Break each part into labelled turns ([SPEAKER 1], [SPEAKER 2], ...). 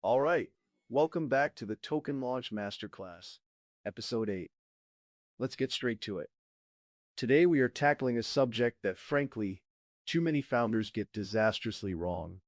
[SPEAKER 1] All right, welcome back to the Token Launch Masterclass, Episode 8. Let's get straight to it. Today we are tackling a subject that, frankly, too many founders get disastrously wrong.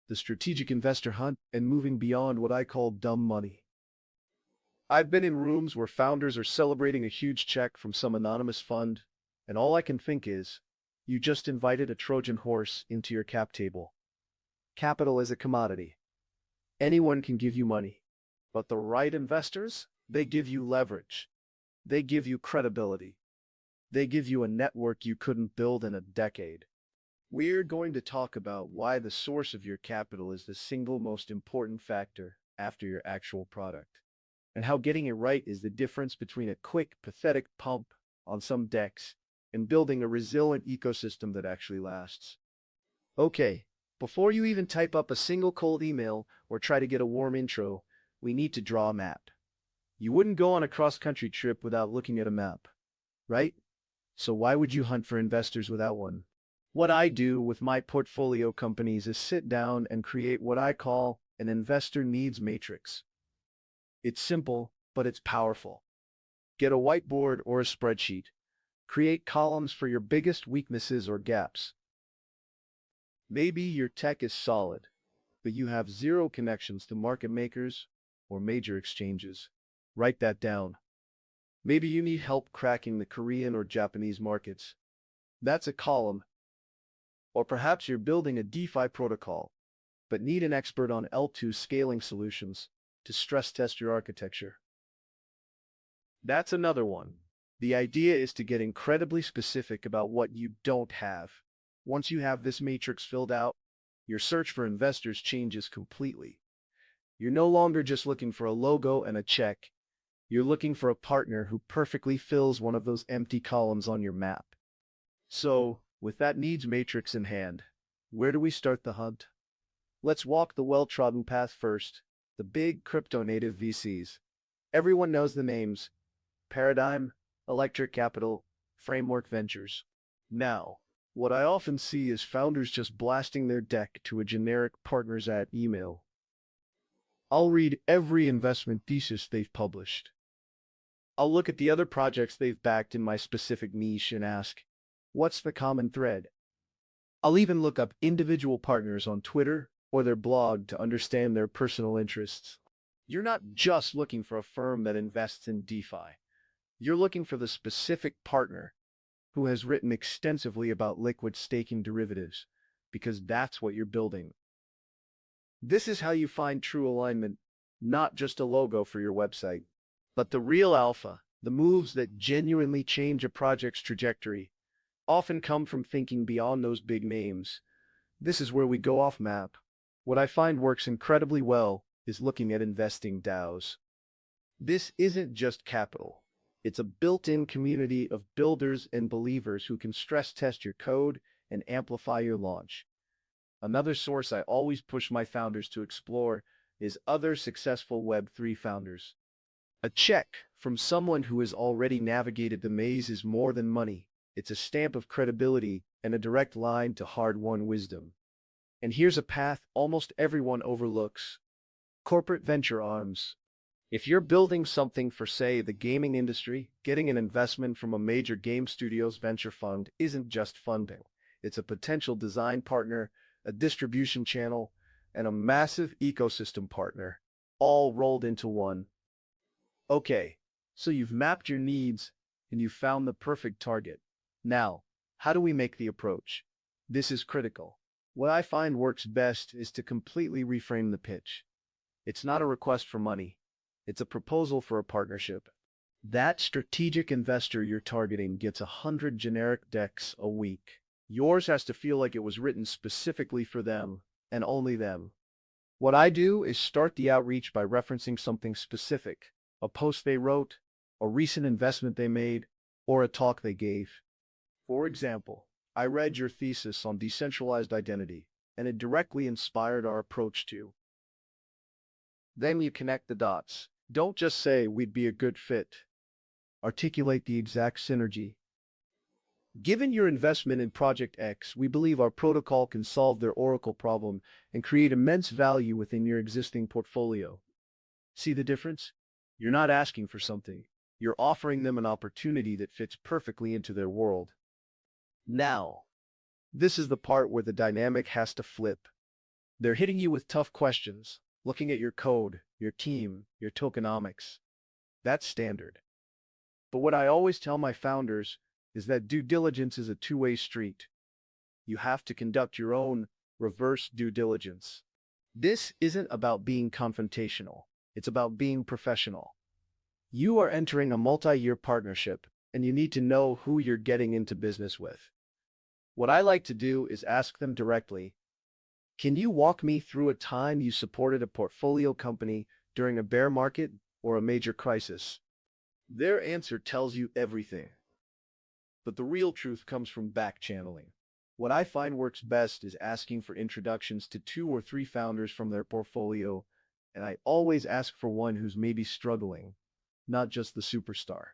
[SPEAKER 1] The strategic investor hunt and moving beyond what I call dumb money. I've been in rooms where founders are celebrating a huge check from some anonymous fund, and all I can think is, you just invited a Trojan horse into your cap table. Capital is a commodity. Anyone can give you money, but the right investors, they give you leverage. They give you credibility. They give you a network you couldn't build in a decade. We're going to talk about why the source of your capital is the single most important factor after your actual product, and how getting it right is the difference between a quick, pathetic pump on some decks and building a resilient ecosystem that actually lasts. Okay, before you even type up a single cold email or try to get a warm intro, we need to draw a map. You wouldn't go on a cross-country trip without looking at a map, right? So why would you hunt for investors without one? What I do with my portfolio companies is sit down and create what I call an investor needs matrix. It's simple, but it's powerful. Get a whiteboard or a spreadsheet. Create columns for your biggest weaknesses or gaps. Maybe your tech is solid, but you have zero connections to market makers or major exchanges. Write that down. Maybe you need help cracking the Korean or Japanese markets. That's a column. Or perhaps you're building a DeFi protocol, but need an expert on L2 scaling solutions to stress test your architecture. That's another one. The idea is to get incredibly specific about what you don't have. Once you have this matrix filled out, your search for investors changes completely. You're no longer just looking for a logo and a check. You're looking for a partner who perfectly fills one of those empty columns on your map. So, with that needs matrix in hand, where do we start the hunt? Let's walk the well-trodden path first, the big crypto-native VCs. Everyone knows the names: Paradigm, Electric Capital, Framework Ventures. Now, what I often see is founders just blasting their deck to a generic partners at email. I'll read every investment thesis they've published. I'll look at the other projects they've backed in my specific niche and ask, what's the common thread? I'll even look up individual partners on Twitter or their blog to understand their personal interests. You're not just looking for a firm that invests in DeFi. You're looking for the specific partner who has written extensively about liquid staking derivatives, because that's what you're building. This is how you find true alignment, not just a logo for your website, but the real alpha, the moves that genuinely change a project's trajectory, often come from thinking beyond those big names. This is where we go off map. What I find works incredibly well is looking at investing DAOs. This isn't just capital. It's a built-in community of builders and believers who can stress test your code and amplify your launch. Another source I always push my founders to explore is other successful Web3 founders. A check from someone who has already navigated the maze is more than money. It's a stamp of credibility and a direct line to hard-won wisdom. And here's a path almost everyone overlooks: corporate venture arms. If you're building something for, say, the gaming industry, getting an investment from a major game studio's venture fund isn't just funding. It's a potential design partner, a distribution channel, and a massive ecosystem partner, all rolled into one. Okay, so you've mapped your needs and you've found the perfect target. Now, how do we make the approach? This is critical. What I find works best is to completely reframe the pitch. It's not a request for money. It's a proposal for a partnership. That strategic investor you're targeting gets 100 generic decks a week. Yours has to feel like it was written specifically for them, and only them. What I do is start the outreach by referencing something specific: a post they wrote, a recent investment they made, or a talk they gave. For example, I read your thesis on decentralized identity, and it directly inspired our approach to. Then you connect the dots. Don't just say we'd be a good fit. Articulate the exact synergy. Given your investment in Project X, we believe our protocol can solve their Oracle problem and create immense value within your existing portfolio. See the difference? You're not asking for something. You're offering them an opportunity that fits perfectly into their world. Now, this is the part where the dynamic has to flip. They're hitting you with tough questions, looking at your code, your team, your tokenomics. That's standard. But what I always tell my founders is that due diligence is a two-way street. You have to conduct your own reverse due diligence. This isn't about being confrontational. It's about being professional. You are entering a multi-year partnership, and you need to know who you're getting into business with. What I like to do is ask them directly, can you walk me through a time you supported a portfolio company during a bear market or a major crisis? Their answer tells you everything. But the real truth comes from back channeling. What I find works best is asking for introductions to 2 or 3 founders from their portfolio, and I always ask for one who's maybe struggling, not just the superstar.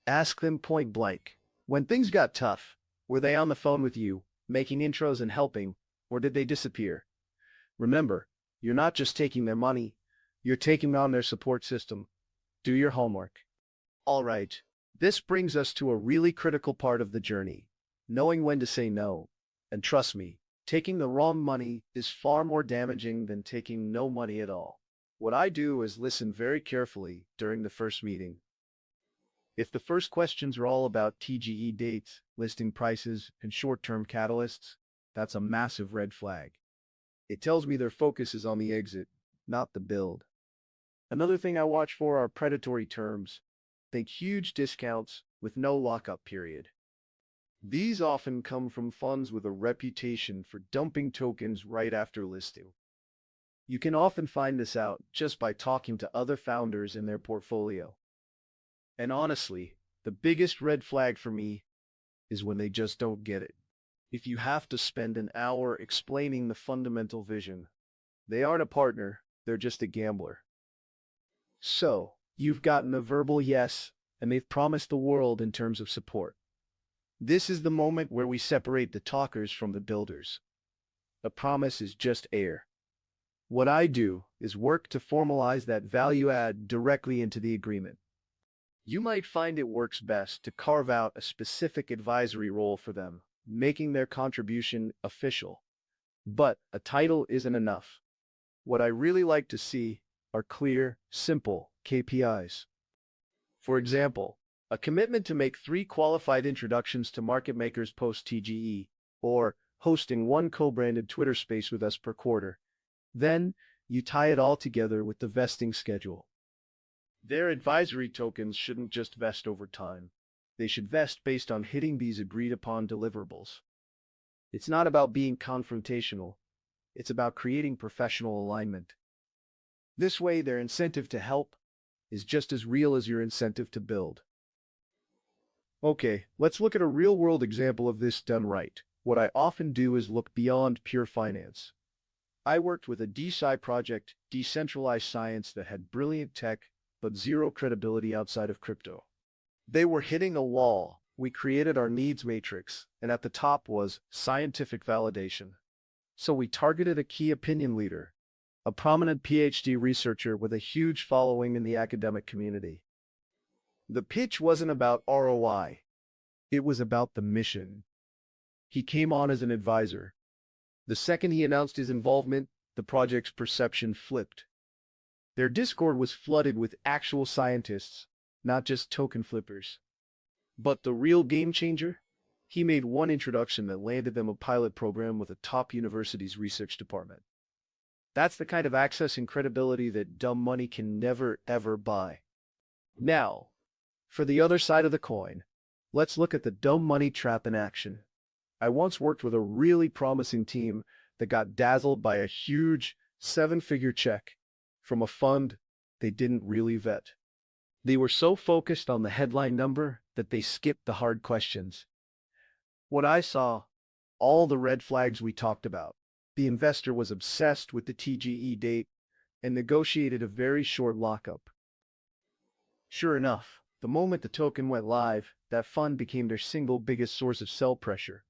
[SPEAKER 1] Ask them point blank. When things got tough, were they on the phone with you, making intros and helping, or did they disappear? Remember, you're not just taking their money, you're taking on their support system. Do your homework. All right, this brings us to a really critical part of the journey, knowing when to say no. And trust me, taking the wrong money is far more damaging than taking no money at all. What I do is listen very carefully during the first meeting. If the first questions are all about TGE dates, listing prices, and short-term catalysts, that's a massive red flag. It tells me their focus is on the exit, not the build. Another thing I watch for are predatory terms. Think huge discounts with no lockup period. These often come from funds with a reputation for dumping tokens right after listing. You can often find this out just by talking to other founders in their portfolio. And honestly, the biggest red flag for me is when they just don't get it. If you have to spend an hour explaining the fundamental vision, they aren't a partner, they're just a gambler. So, you've gotten a verbal yes, and they've promised the world in terms of support. This is the moment where we separate the talkers from the builders. A promise is just air. What I do is work to formalize that value add directly into the agreement. You might find it works best to carve out a specific advisory role for them, making their contribution official. But a title isn't enough. What I really like to see are clear, simple KPIs. For example, a commitment to make 3 qualified introductions to market makers post-TGE, or hosting 1 co-branded Twitter space with us per quarter. Then, you tie it all together with the vesting schedule. Their advisory tokens shouldn't just vest over time. They should vest based on hitting these agreed-upon deliverables. It's not about being confrontational. It's about creating professional alignment. This way, their incentive to help is just as real as your incentive to build. Okay, let's look at a real-world example of this done right. What I often do is look beyond pure finance. I worked with a DeSci project, decentralized science that had brilliant tech, but zero credibility outside of crypto. They were hitting a wall. We created our needs matrix, and at the top was scientific validation. So we targeted a key opinion leader, a prominent PhD researcher with a huge following in the academic community. The pitch wasn't about ROI. It was about the mission. He came on as an advisor. The second he announced his involvement, the project's perception flipped. Their Discord was flooded with actual scientists, not just token flippers. But the real game changer? He made one introduction that landed them a pilot program with a top university's research department. That's the kind of access and credibility that dumb money can never, ever buy. Now, for the other side of the coin, let's look at the dumb money trap in action. I once worked with a really promising team that got dazzled by a huge 7-figure check from a fund they didn't really vet. They were so focused on the headline number that they skipped the hard questions. What I saw, all the red flags we talked about. The investor was obsessed with the TGE date and negotiated a very short lockup. Sure enough, The moment the token went live, that fund became their single biggest source of sell pressure.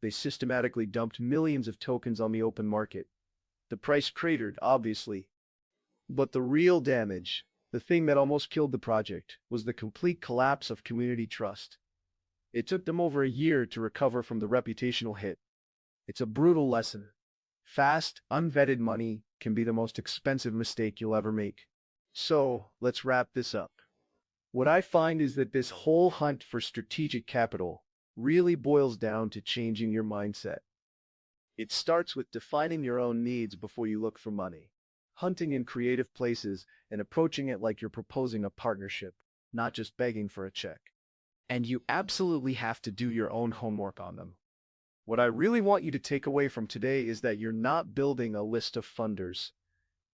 [SPEAKER 1] They systematically dumped millions of tokens on the open market. The price cratered, obviously. But the real damage, the thing that almost killed the project, was the complete collapse of community trust. It took them over a year to recover from the reputational hit. It's a brutal lesson. Fast, unvetted money can be the most expensive mistake you'll ever make. So, let's wrap this up. What I find is that this whole hunt for strategic capital really boils down to changing your mindset. It starts with defining your own needs before you look for money, hunting in creative places, and approaching it like you're proposing a partnership, not just begging for a check. And you absolutely have to do your own homework on them. What I really want you to take away from today is that you're not building a list of funders.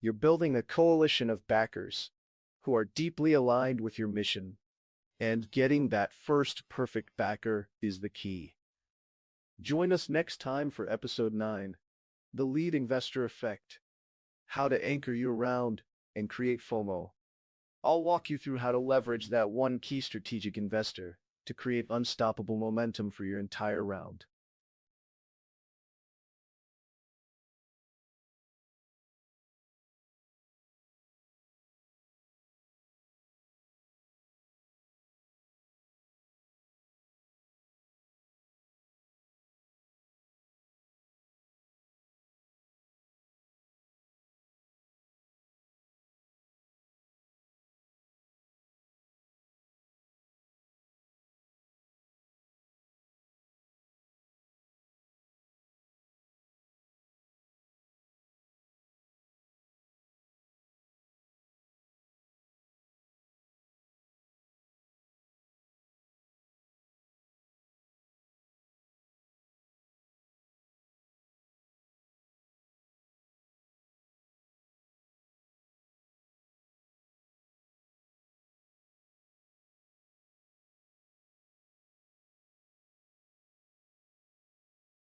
[SPEAKER 1] You're building a coalition of backers who are deeply aligned with your mission. And getting that first perfect backer is the key. Join us next time for episode 9, The Lead Investor Effect, how to anchor your round and create FOMO. I'll walk you through how to leverage that one key strategic investor to create unstoppable momentum for your entire round.